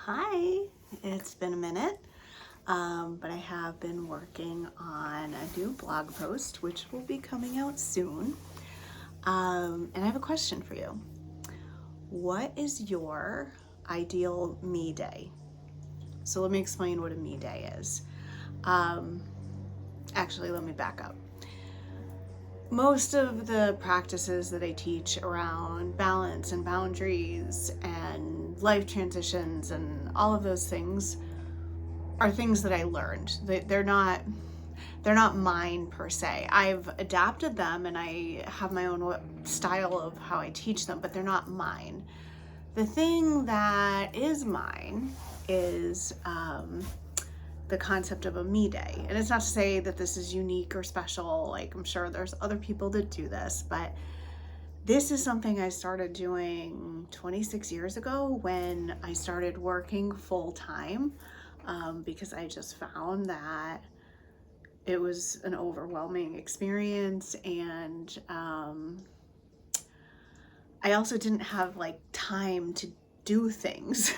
Hi, it's been a minute, but I have been working on a new blog post which will be coming out soon. And I have a question for you. What is your ideal me day? So let me explain what a me day is. Actually, let me back up. Most of the practices that I teach around balance and boundaries and life transitions and all of those things are things that I learned. They're not mine per se. I've adapted them and I have my own style of how I teach them, but they're not mine. The thing that is mine is the concept of a me day. And it's not to say that this is unique or special. Like, I'm sure there's other people that do this, but this is something I started doing 26 years ago when I started working full time, because I just found that it was an overwhelming experience, and I also didn't have like time to do things.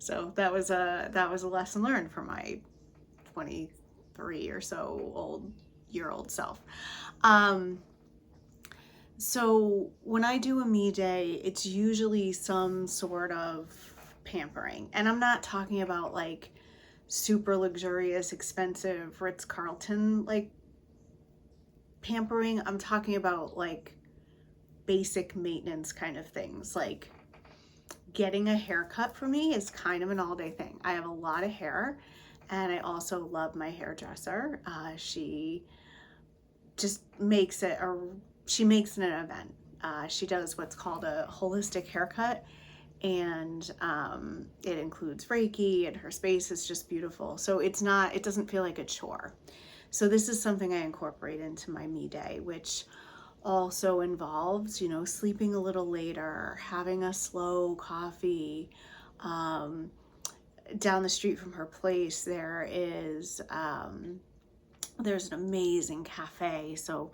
So that was a lesson learned for my 23 or so year old self. So when I do a me day, it's usually some sort of pampering. And I'm not talking about like super luxurious, expensive Ritz-Carlton like pampering. I'm talking about like basic maintenance kind of things. Like getting a haircut for me is kind of an all-day thing. I have a lot of hair, and I also love my hairdresser. She just makes it she makes it an event. She does what's called a holistic haircut, and it includes Reiki, and her space is just beautiful. So it doesn't feel like a chore. So this is something I incorporate into my me day, which also involves, sleeping a little later, having a slow coffee. Down the street from her place, there's an amazing cafe. So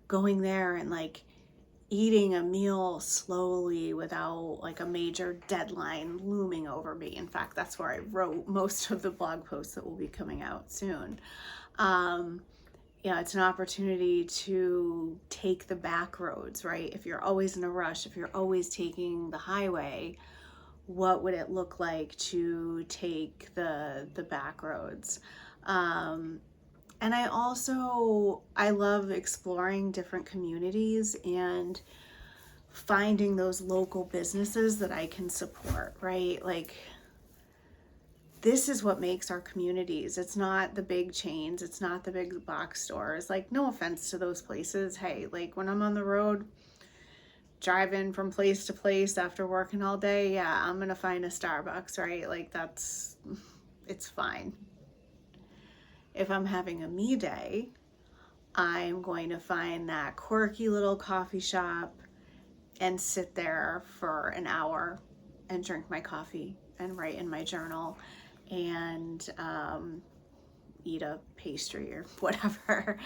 going there and like eating a meal slowly without like a major deadline looming over me. In fact, that's where I wrote most of the blog posts that will be coming out soon. It's an opportunity to take the back roads, right? If you're always in a rush, if you're always taking the highway, what would it look like to take the back roads? And I love exploring different communities and finding those local businesses that I can support, right? Like, this is what makes our communities. It's not the big chains. It's not the big box stores. Like, no offense to those places. Hey, like when I'm on the road, driving from place to place after working all day, yeah, I'm gonna find a Starbucks, right? Like it's fine. If I'm having a me day, I'm going to find that quirky little coffee shop and sit there for an hour and drink my coffee and write in my journal and eat a pastry or whatever.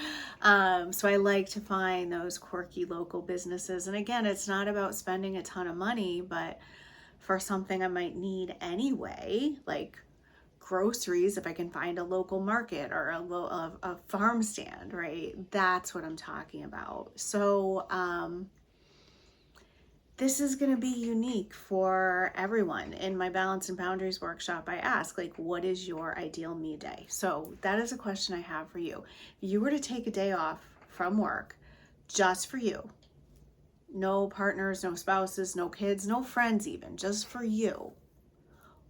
So I like to find those quirky local businesses. And again, it's not about spending a ton of money, but for something I might need anyway, like groceries, if I can find a local market or a farm stand, right? That's what I'm talking about. So this is going to be unique for everyone. In my Balance and Boundaries workshop, I ask, like, what is your ideal me day? So that is a question I have for you. If you were to take a day off from work just for you, no partners, no spouses, no kids, no friends even, just for you,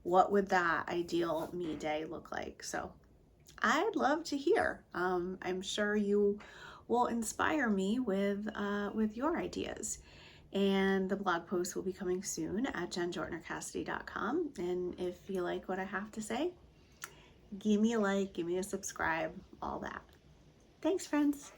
what would that ideal me day look like? So I'd love to hear. I'm sure you will inspire me with your ideas. And the blog post will be coming soon at jenjortnercassidy.com. And if you like what I have to say, give me a like, give me a subscribe, all that. Thanks, friends.